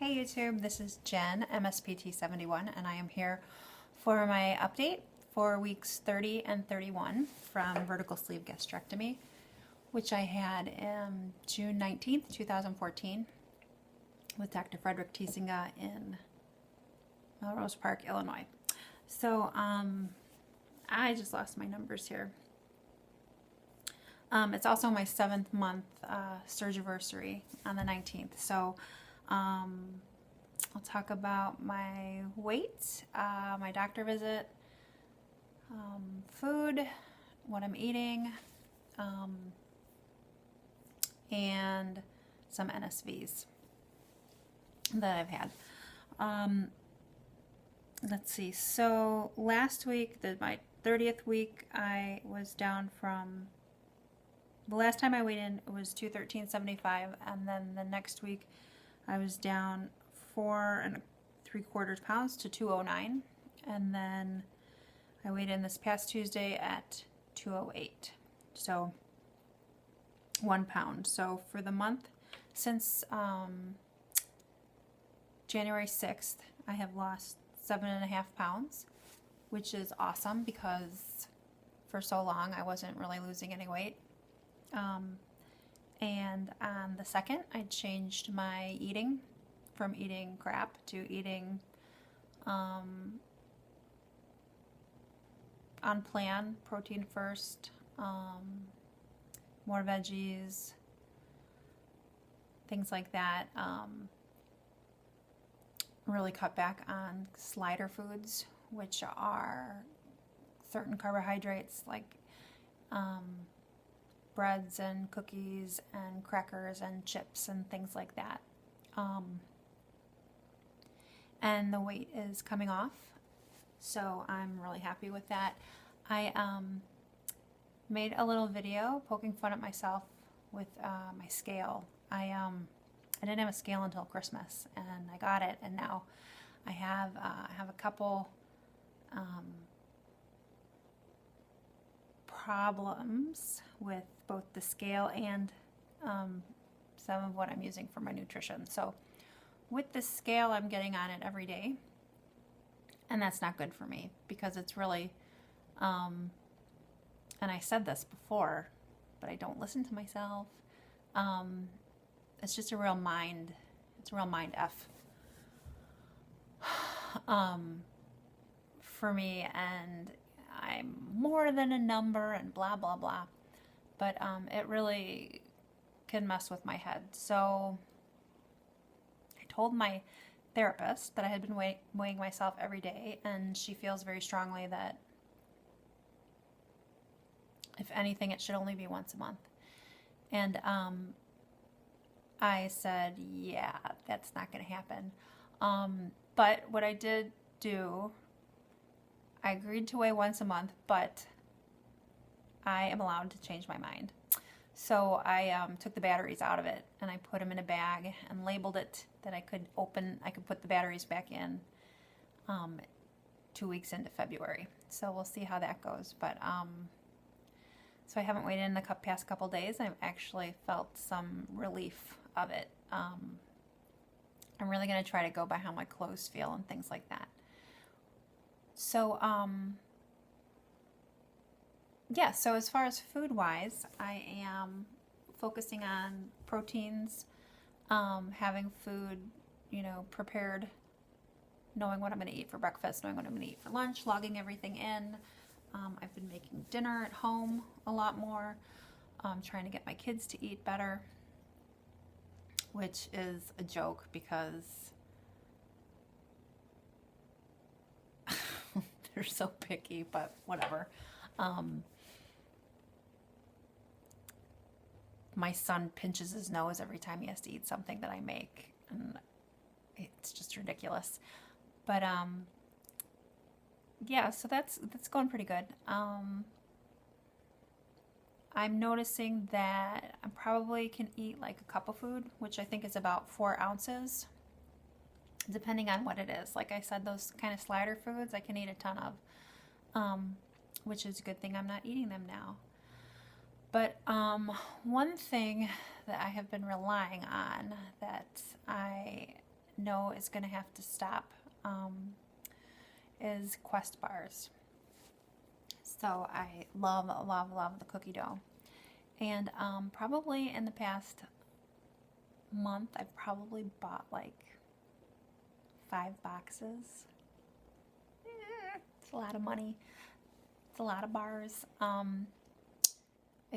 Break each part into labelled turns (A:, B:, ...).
A: Hey YouTube, this is Jen, MSPT71, and I am here for my update for weeks 30 and 31 from vertical sleeve gastrectomy, which I had June 19th, 2014 with Dr. Frederick Tiesenga in Melrose Park, Illinois. So I just lost my numbers here. It's also my 7th month surgiversary on the 19th. So I'll talk about my weight, my doctor visit, food, what I'm eating, and some NSVs that I've had. Let's see. So last week, my 30th week, I was down from, the last time I weighed in, it was 213.75, and then the next week I was down 4 3/4 pounds to 209, and then I weighed in this past Tuesday at 208, so 1 pound. So for the month since January 6th, I have lost 7.5 pounds, which is awesome because for so long I wasn't really losing any weight. And on the 2nd, I changed my eating from eating crap to eating on plan, protein first, more veggies, things like that. Really cut back on slider foods, which are certain carbohydrates like breads and cookies and crackers and chips and things like that. And the weight is coming off, so I'm really happy with that. I made a little video poking fun at myself with my scale. I didn't have a scale until Christmas, and I got it, and now I have a couple problems with both the scale and some of what I'm using for my nutrition. So with the scale, I'm getting on it every day, and that's not good for me because it's really, and I said this before, but I don't listen to myself. It's just a real mind, it's a real mind F for me, and I'm more than a number and blah, blah, blah. But it really can mess with my head. So I told my therapist that I had been weighing myself every day, and she feels very strongly that if anything, it should only be once a month. And I said, yeah, that's not going to happen. But what I did do, I agreed to weigh once a month, but I am allowed to change my mind. So I took the batteries out of it, and I put them in a bag and labeled it that I could put the batteries back in 2 weeks into February. So we'll see how that goes. But so I haven't weighed in the past couple days. I've actually felt some relief of it. I'm really going to try to go by how my clothes feel and things like that. So, yeah, so as far as food-wise, I am focusing on proteins, having food, prepared, knowing what I'm going to eat for breakfast, knowing what I'm going to eat for lunch, logging everything in. I've been making dinner at home a lot more, trying to get my kids to eat better, which is a joke because they're so picky, but whatever. My son pinches his nose every time he has to eat something that I make, and it's just ridiculous. But yeah, so that's going pretty good. I'm noticing that I probably can eat like a cup of food, which I think is about 4 ounces, depending on what it is. Like I said, those kind of slider foods I can eat a ton of, which is a good thing I'm not eating them now. But one thing that I have been relying on that I know is going to have to stop is Quest bars. So I love, love, love the cookie dough. And probably in the past month, I've probably bought like 5 boxes. It's a lot of money. It's a lot of bars. I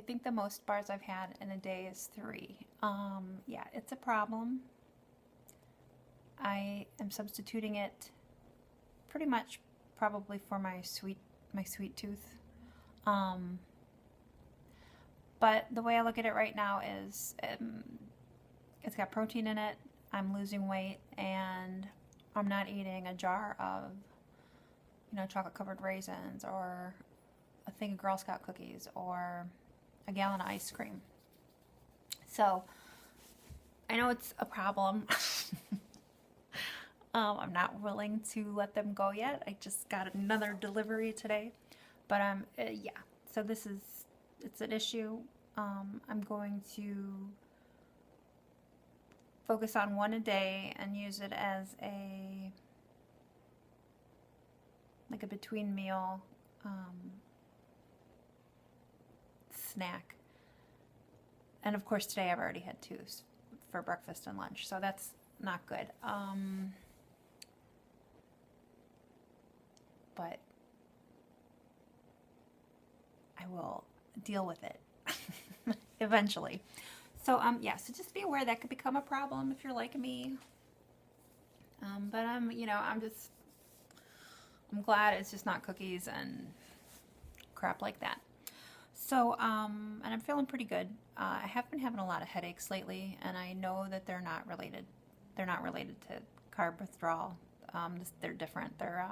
A: think the most bars I've had in a day is 3. Yeah, it's a problem. I am substituting it pretty much probably for my sweet tooth. But the way I look at it right now is it's got protein in it, I'm losing weight, and I'm not eating a jar of, you know, chocolate covered raisins or a thing of Girl Scout cookies or a gallon of ice cream. So I know it's a problem. I'm not willing to let them go yet. I just got another delivery today. But yeah, so it's an issue. I'm going to focus on one a day and use it as like a between meal snack. And of course today I've already had 2 for breakfast and lunch, so that's not good. But I will deal with it eventually. So yeah, so just be aware that could become a problem if you're like me. But you know, I'm glad it's just not cookies and crap like that. So and I'm feeling pretty good. I have been having a lot of headaches lately, and I know that they're not related. They're not related to carb withdrawal. They're different. They're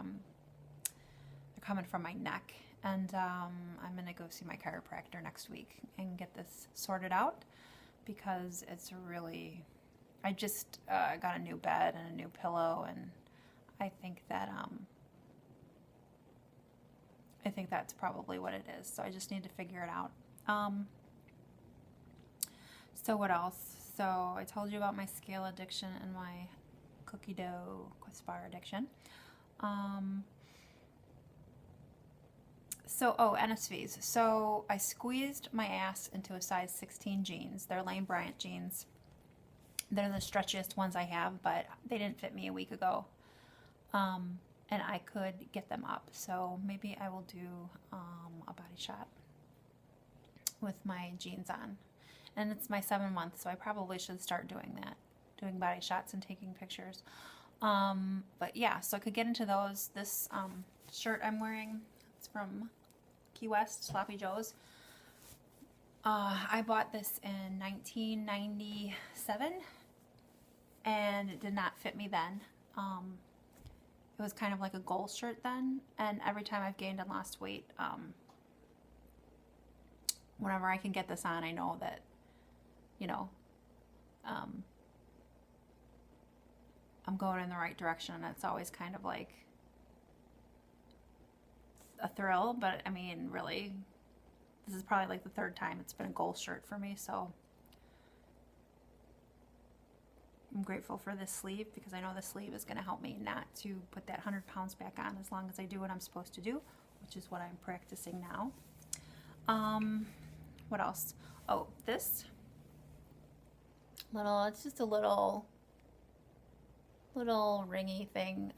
A: coming from my neck, and I'm gonna go see my chiropractor next week and get this sorted out, because it's really, I just got a new bed and a new pillow, and I think that's probably what it is. So I just need to figure it out. So what else? So I told you about my scale addiction and my cookie dough Quest bar addiction. So, NSVs. So I squeezed my ass into a size 16 jeans. They're Lane Bryant jeans. They're the stretchiest ones I have, but they didn't fit me a week ago. And I could get them up. So maybe I will do a body shot with my jeans on. And it's my 7th month, so I probably should start doing that. Doing body shots and taking pictures. But yeah, so I could get into those. This shirt I'm wearing, it's from Key West, Sloppy Joe's. I bought this in 1997, and it did not fit me then. It was kind of like a goal shirt then, and every time I've gained and lost weight, whenever I can get this on, I know that, you know, I'm going in the right direction. It's always kind of like a thrill, but I mean, really, this is probably like the 3rd time it's been a goal shirt for me, so I'm grateful for this sleeve, because I know the sleeve is going to help me not to put that 100 pounds back on as long as I do what I'm supposed to do, which is what I'm practicing now. What else? Oh, this little, it's just a little ringy thing.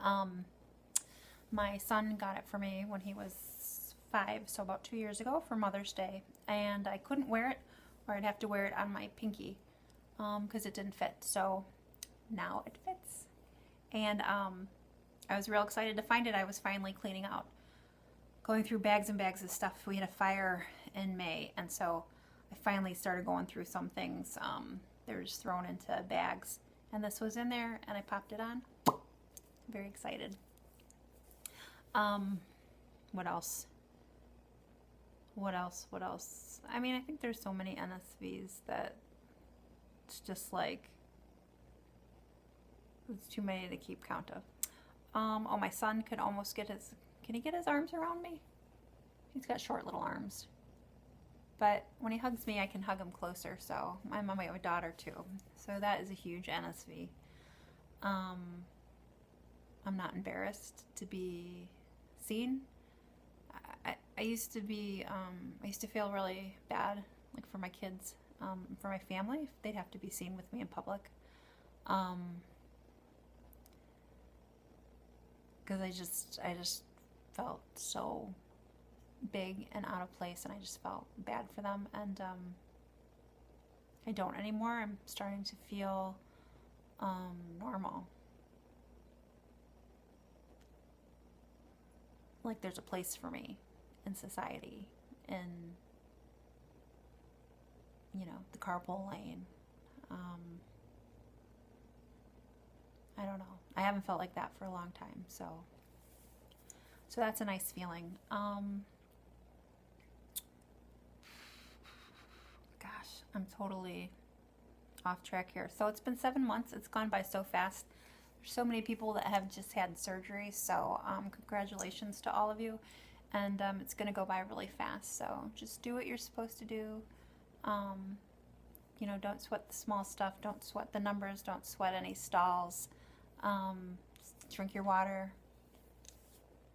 A: My son got it for me when he was 5, so about 2 years ago, for Mother's Day, and I couldn't wear it, or I'd have to wear it on my pinky, because it didn't fit. So now it fits, and I was real excited to find it. I was finally cleaning out, going through bags and bags of stuff. We had a fire in May, and so I finally started going through some things. They were just thrown into bags, and this was in there, and I popped it on. Very excited. What else? I mean, I think there's so many NSVs that it's just like, it's too many to keep count of. Oh, my son could almost get can he get his arms around me? He's got short little arms. But when he hugs me, I can hug him closer, so I'm on my daughter too. So that is a huge NSV. I'm not embarrassed to be seen. I used to be, I used to feel really bad, like for my kids, for my family, they'd have to be seen with me in public. Because I just felt so big and out of place, and I just felt bad for them, and I don't anymore. I'm starting to feel normal. Like there's a place for me in society, in, the carpool lane. I don't know. I haven't felt like that for a long time, so that's a nice feeling. Gosh, I'm totally off track here. So it's been 7 months. It's gone by so fast. There's so many people that have just had surgery, so congratulations to all of you. And it's going to go by really fast, so just do what you're supposed to do. Don't sweat the small stuff. Don't sweat the numbers. Don't sweat any stalls. Drink your water.